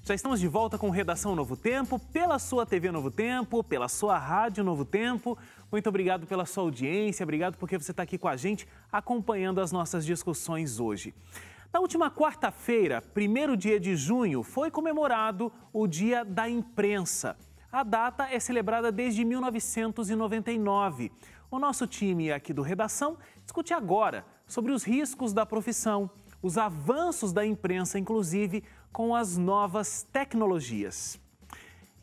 Já estamos de volta com Redação Novo Tempo, pela sua TV Novo Tempo, pela sua Rádio Novo Tempo. Muito obrigado pela sua audiência, obrigado porque você está aqui com a gente acompanhando as nossas discussões hoje. Na última quarta-feira, 1º dia de junho, foi comemorado o Dia da Imprensa. A data é celebrada desde 1999. O nosso time aqui do Redação discute agora sobre os riscos da profissão, os avanços da imprensa, inclusive com as novas tecnologias.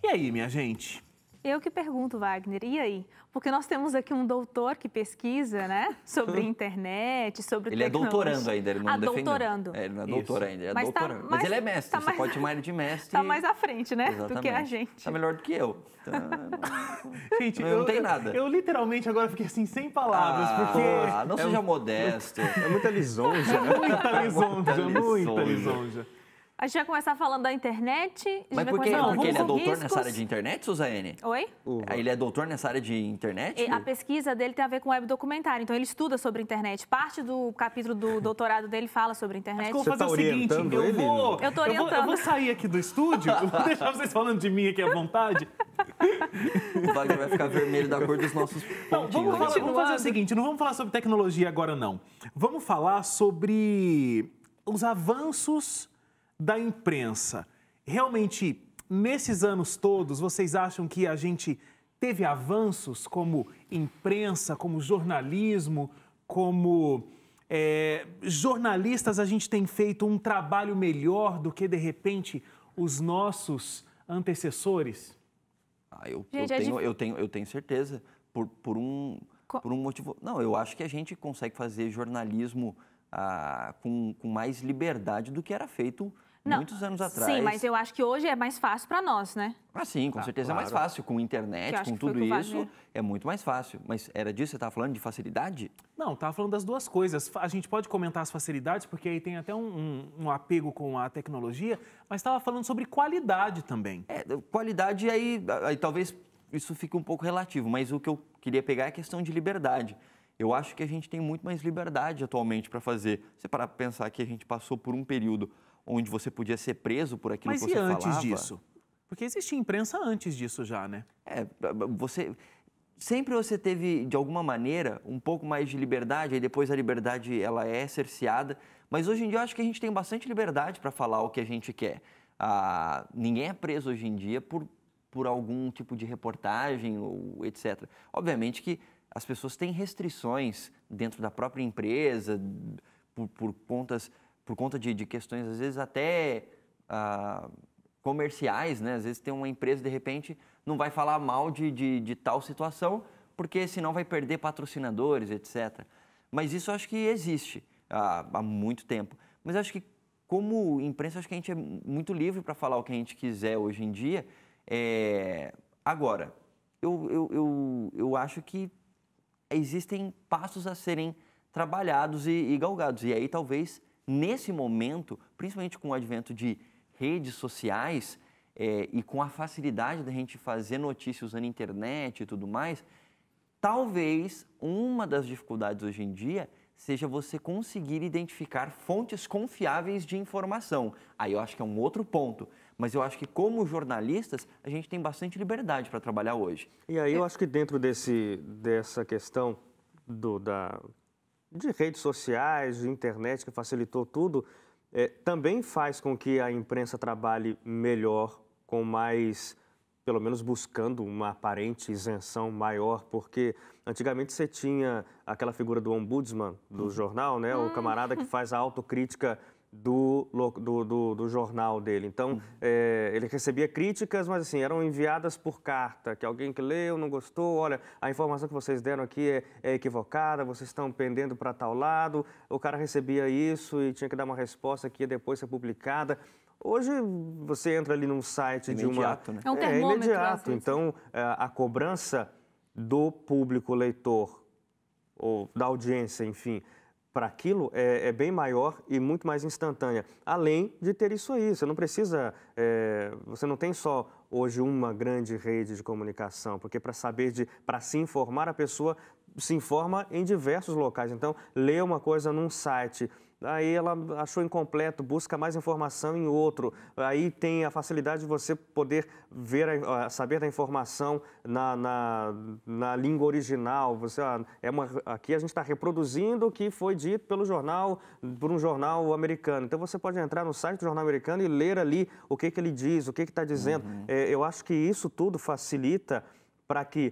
E aí, minha gente? Eu que pergunto, Wagner, e aí? Porque nós temos aqui um doutor que pesquisa, né, sobre internet, sobre ele tecnologia. Ele é doutorando ainda, ele não defendeu. Doutorando. Ele não é doutor ainda, ele é doutorando. Tá, mas ele é mestre, você pode chamar ele de mestre. Está mais à frente, né, Exatamente. do que a gente. Está melhor do que eu. Então, gente, não tem nada. Eu literalmente agora fiquei assim, sem palavras, porque... não seja modesto. É muita lisonja. Muita lisonja. A gente vai começar falando da internet. Mas porque ele é doutor nessa área de internet, Suzane? Oi? Ele é doutor nessa área de internet? A pesquisa dele tem a ver com web documentário, então ele estuda sobre internet. Parte do capítulo do doutorado dele fala sobre internet. Acho que eu vou fazer o seguinte, eu tô orientando. Eu vou sair aqui do estúdio, vou deixar vocês falando de mim aqui à vontade. O Wagner vai ficar vermelho da cor dos nossos pontinhos. Vamos fazer o seguinte, não vamos falar sobre tecnologia agora, não. Vamos falar sobre os avanços da imprensa. Realmente, nesses anos todos, vocês acham que a gente teve avanços como imprensa, como jornalismo, como jornalistas, a gente tem feito um trabalho melhor do que, de repente, os nossos antecessores? Eu tenho certeza, por um motivo... Não, eu acho que a gente consegue fazer jornalismo com mais liberdade do que era feito muitos anos atrás. Sim, mas eu acho que hoje é mais fácil para nós, né? Sim, com certeza claro. É mais fácil. Com internet, com tudo isso, é muito mais fácil. Mas era disso que você estava falando, de facilidade? Não, estava falando das duas coisas. A gente pode comentar as facilidades, porque aí tem até um apego com a tecnologia, mas estava falando sobre qualidade também. Qualidade, aí talvez isso fique um pouco relativo, mas o que eu queria pegar é a questão de liberdade. Eu acho que a gente tem muito mais liberdade atualmente para fazer. Você parar para pensar que a gente passou por um período onde você podia ser preso por aquilo que você falava. Mas e antes disso? Porque existia imprensa antes disso já, né? Sempre você teve, de alguma maneira, um pouco mais de liberdade, aí depois a liberdade ela é cerceada. Mas hoje em dia eu acho que a gente tem bastante liberdade para falar o que a gente quer. Ninguém é preso hoje em dia por algum tipo de reportagem ou etc. Obviamente que as pessoas têm restrições dentro da própria empresa, por conta de questões, às vezes, até comerciais, né? Às vezes tem uma empresa, de repente, não vai falar mal de tal situação, porque senão vai perder patrocinadores, etc. Mas isso eu acho que existe há muito tempo. Mas eu acho que, como imprensa, acho que a gente é muito livre para falar o que a gente quiser hoje em dia. Agora, eu acho que existem passos a serem trabalhados e galgados. E aí, talvez, nesse momento, principalmente com o advento de redes sociais e com a facilidade da gente fazer notícias usando a internet e tudo mais, talvez uma das dificuldades hoje em dia seja você conseguir identificar fontes confiáveis de informação. Aí eu acho que é um outro ponto. Mas eu acho que, como jornalistas, a gente tem bastante liberdade para trabalhar hoje. E aí eu acho que dentro dessa questão de redes sociais, de internet, que facilitou tudo, também faz com que a imprensa trabalhe melhor, com mais, pelo menos buscando uma aparente isenção maior, porque antigamente você tinha aquela figura do ombudsman do jornal, né? O camarada que faz a autocrítica do jornal dele. Então, ele recebia críticas, mas assim, eram enviadas por carta, que alguém que leu, não gostou, olha, a informação que vocês deram aqui é equivocada, vocês estão pendendo para tal lado, o cara recebia isso e tinha que dar uma resposta que ia depois ser publicada. Hoje, você entra ali num site de uma... Imediato, né? É um termômetro. Imediato. Então, a cobrança do público leitor, ou da audiência, enfim, para aquilo é bem maior e muito mais instantânea. Além de ter isso aí, você não precisa, você não tem só hoje uma grande rede de comunicação, porque para se informar a pessoa se informa em diversos locais. Então, lê uma coisa num site, aí ela achou incompleto, busca mais informação em outro. Aí tem a facilidade de você poder ver, saber da informação na língua original. Aqui a gente está reproduzindo o que foi dito por um jornal americano. Então você pode entrar no site do jornal americano e ler ali o que ele diz, o que está dizendo. Eu acho que isso tudo facilita para que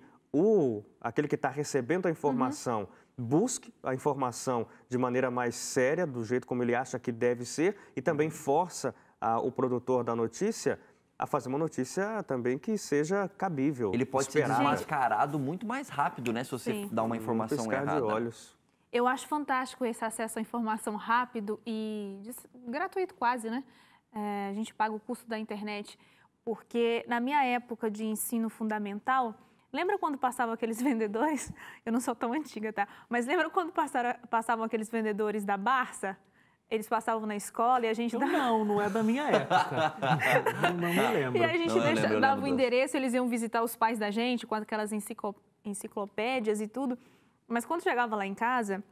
aquele que está recebendo a informação busque a informação de maneira mais séria, do jeito como ele acha que deve ser, e também força o produtor da notícia a fazer uma notícia também que seja cabível. Ele pode ser desmascarado muito mais rápido, né? Se você dá uma informação errada. De olhos. Eu acho fantástico esse acesso à informação rápido e gratuito quase, né? A gente paga o custo da internet, porque na minha época de ensino fundamental, lembra quando passavam aqueles vendedores? Eu não sou tão antiga, tá? Mas lembra quando passavam aqueles vendedores da Barça? Eles passavam na escola e a gente... Não é da minha época. Não me lembro. E a gente dava o endereço, eles iam visitar os pais da gente com aquelas enciclopédias e tudo. Mas quando chegava lá em casa,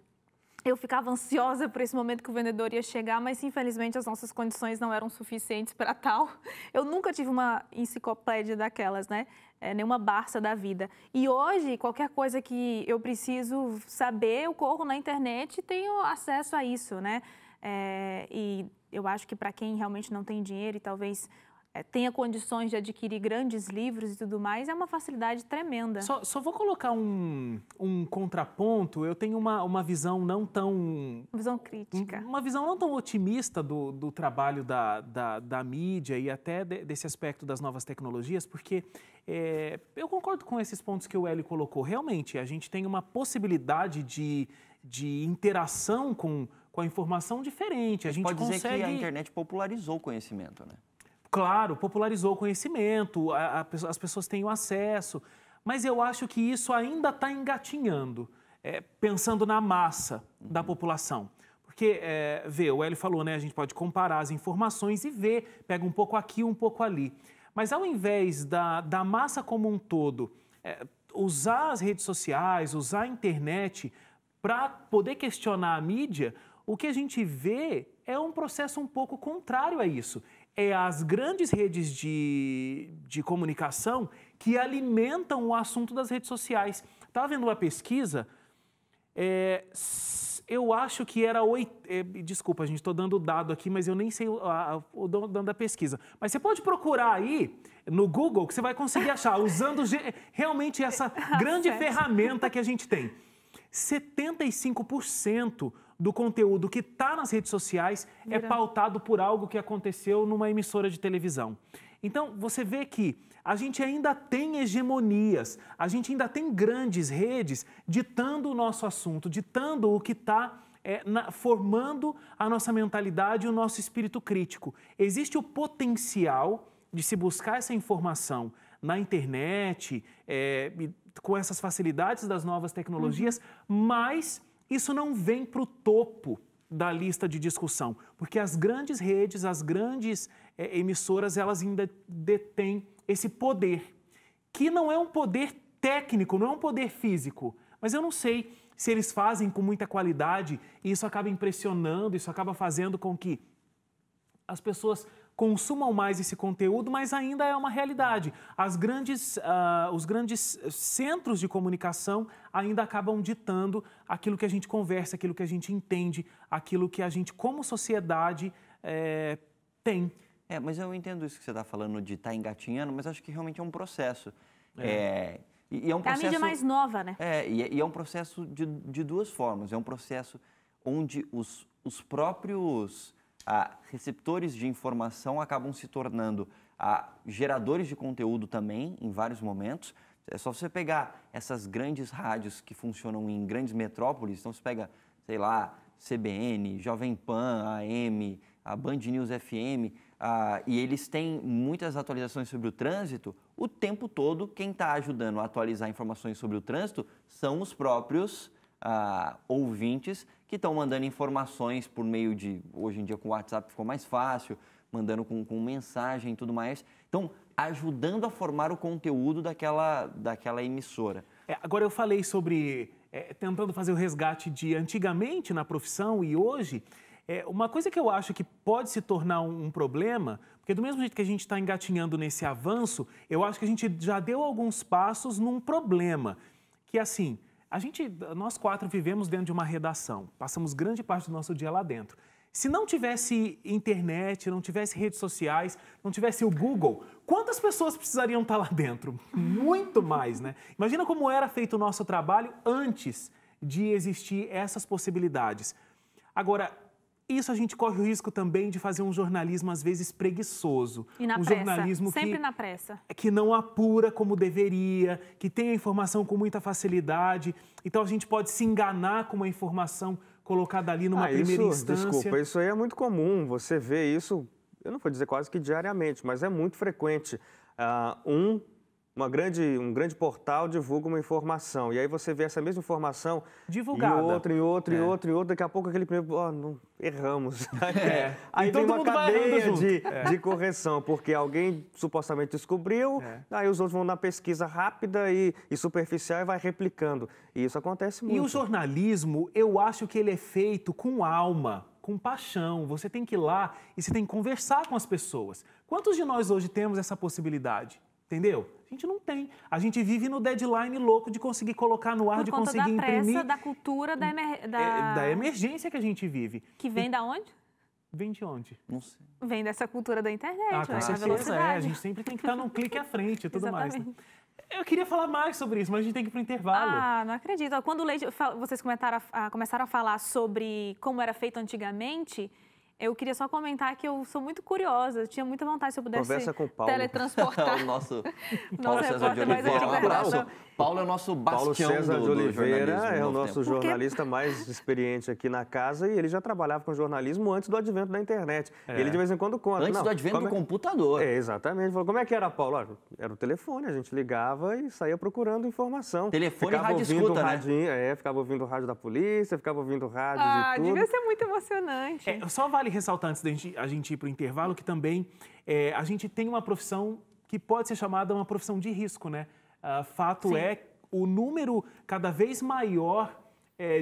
eu ficava ansiosa por esse momento que o vendedor ia chegar, mas infelizmente as nossas condições não eram suficientes para tal. Eu nunca tive uma enciclopédia daquelas, né? Nenhuma Barça da vida. E hoje, qualquer coisa que eu preciso saber, eu corro na internet e tenho acesso a isso, né? E eu acho que para quem realmente não tem dinheiro e talvez tenha condições de adquirir grandes livros e tudo mais, é uma facilidade tremenda. Só vou colocar um contraponto. Eu tenho uma visão não tão... Uma visão crítica. Uma visão não tão otimista do trabalho da mídia e até desse aspecto das novas tecnologias, porque eu concordo com esses pontos que o Hélio colocou. Realmente, a gente tem uma possibilidade de interação com a informação diferente. A gente pode dizer que a internet popularizou o conhecimento, né? Claro, popularizou o conhecimento, as pessoas têm o acesso, mas eu acho que isso ainda está engatinhando, pensando na massa da população. Porque, o Hélio falou, né, a gente pode comparar as informações e ver, pega um pouco aqui, um pouco ali. Mas ao invés da massa como um todo, usar as redes sociais, usar a internet para poder questionar a mídia, o que a gente vê é um processo um pouco contrário a isso. As grandes redes de comunicação que alimentam o assunto das redes sociais. Estava vendo uma pesquisa, eu acho que era... desculpa, gente, estou dando o dado aqui, mas eu nem sei o dano da pesquisa. Mas você pode procurar aí no Google que você vai conseguir achar, usando realmente essa grande ferramenta que a gente tem. 75% do conteúdo que está nas redes sociais é pautado por algo que aconteceu numa emissora de televisão. Então, você vê que a gente ainda tem hegemonias, a gente ainda tem grandes redes ditando o nosso assunto, ditando o que está formando a nossa mentalidade e o nosso espírito crítico. Existe o potencial de se buscar essa informação na internet, com essas facilidades das novas tecnologias, mas isso não vem para o topo da lista de discussão, porque as grandes redes, as grandes emissoras, elas ainda detêm esse poder, que não é um poder técnico, não é um poder físico, mas eu não sei se eles fazem com muita qualidade e isso acaba impressionando, isso acaba fazendo com que as pessoas consumam mais esse conteúdo, mas ainda é uma realidade. Os grandes centros de comunicação ainda acabam ditando aquilo que a gente conversa, aquilo que a gente entende, aquilo que a gente, como sociedade, tem. Mas eu entendo isso que você está falando de estar engatinhando, mas acho que realmente é um processo. E é um processo... a mídia mais nova, né? E é um processo de duas formas. É um processo onde os próprios... receptores de informação acabam se tornando geradores de conteúdo também, em vários momentos. É só você pegar essas grandes rádios que funcionam em grandes metrópoles, então você pega, sei lá, CBN, Jovem Pan, AM, a Band News FM, e eles têm muitas atualizações sobre o trânsito. O tempo todo, quem está ajudando a atualizar informações sobre o trânsito são os próprios ouvintes que estão mandando informações por meio de, hoje em dia com o WhatsApp ficou mais fácil, mandando com mensagem e tudo mais. Então, ajudando a formar o conteúdo daquela emissora. Agora, eu falei sobre tentando fazer o resgate de antigamente na profissão e hoje, uma coisa que eu acho que pode se tornar um problema, porque do mesmo jeito que a gente está engatinhando nesse avanço, eu acho que a gente já deu alguns passos num problema, que assim, nós 4 vivemos dentro de uma redação, passamos grande parte do nosso dia lá dentro. Se não tivesse internet, não tivesse redes sociais, não tivesse o Google, quantas pessoas precisariam estar lá dentro? Muito mais, né? Imagina como era feito o nosso trabalho antes de existir essas possibilidades. Agora, isso a gente corre o risco também de fazer um jornalismo, às vezes, preguiçoso. E na um pressa, jornalismo sempre na pressa. Que não apura como deveria, que tem a informação com muita facilidade. Então, a gente pode se enganar com uma informação colocada ali numa primeira instância. Desculpa, isso aí é muito comum. Você vê isso, eu não vou dizer quase que diariamente, mas é muito frequente. Um grande portal divulga uma informação, e aí você vê essa mesma informação divulgada. E outra, daqui a pouco aquele primeiro, não, erramos. Aí e vem todo uma mundo vai cadeia junto. de correção, porque alguém supostamente descobriu, aí os outros vão na pesquisa rápida e superficial e vai replicando. E isso acontece muito. E o jornalismo, eu acho que ele é feito com alma, com paixão. Você tem que ir lá e você tem que conversar com as pessoas. Quantos de nós hoje temos essa possibilidade? Entendeu? A gente não tem. A gente vive no deadline louco de conseguir colocar no ar, de conseguir imprimir. Por conta da pressa, da cultura, da emergência que a gente vive. Que vem da onde? Vem de onde? Não sei. Vem dessa cultura da internet, com certeza, a gente sempre tem que estar num clique à frente e tudo mais. Né? Eu queria falar mais sobre isso, mas a gente tem que ir para o intervalo. Não acredito. Quando vocês começaram a falar sobre como era feito antigamente, eu queria só comentar que eu sou muito curiosa, eu tinha muita vontade se eu pudesse teletransportar. O nosso Paulo César de Oliveira. Paulo é o nosso bastião Paulo César de Oliveira é o nosso jornalista tempo. mais experiente aqui na casa e ele já trabalhava com jornalismo antes do advento da internet. Ele de vez em quando conta. Antes do advento do computador. Exatamente. Falou, como é que era, Paulo? Era o telefone, a gente ligava e saía procurando informação. Telefone e rádio escuta, né? Ficava ouvindo o rádio da polícia, ficava ouvindo rádio de tudo. Devia ser muito emocionante. Só vale ressaltar antes da gente ir para o intervalo que também a gente tem uma profissão que pode ser chamada uma profissão de risco, né? Fato é o número cada vez maior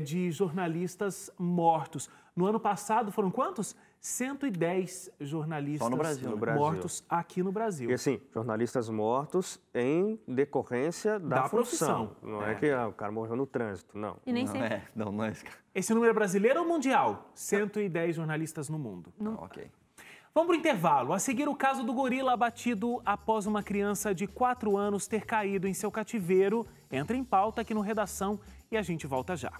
de jornalistas mortos. No ano passado foram quantos? 110 jornalistas mortos aqui no Brasil. E assim, jornalistas mortos em decorrência da função. Não é que o cara morreu no trânsito, não. E nem sempre. Não é esse. Esse número é brasileiro ou mundial? 110 jornalistas no mundo. Ok. Vamos para o intervalo. A seguir, o caso do gorila abatido após uma criança de 4 anos ter caído em seu cativeiro entra em pauta aqui no Redação e a gente volta já.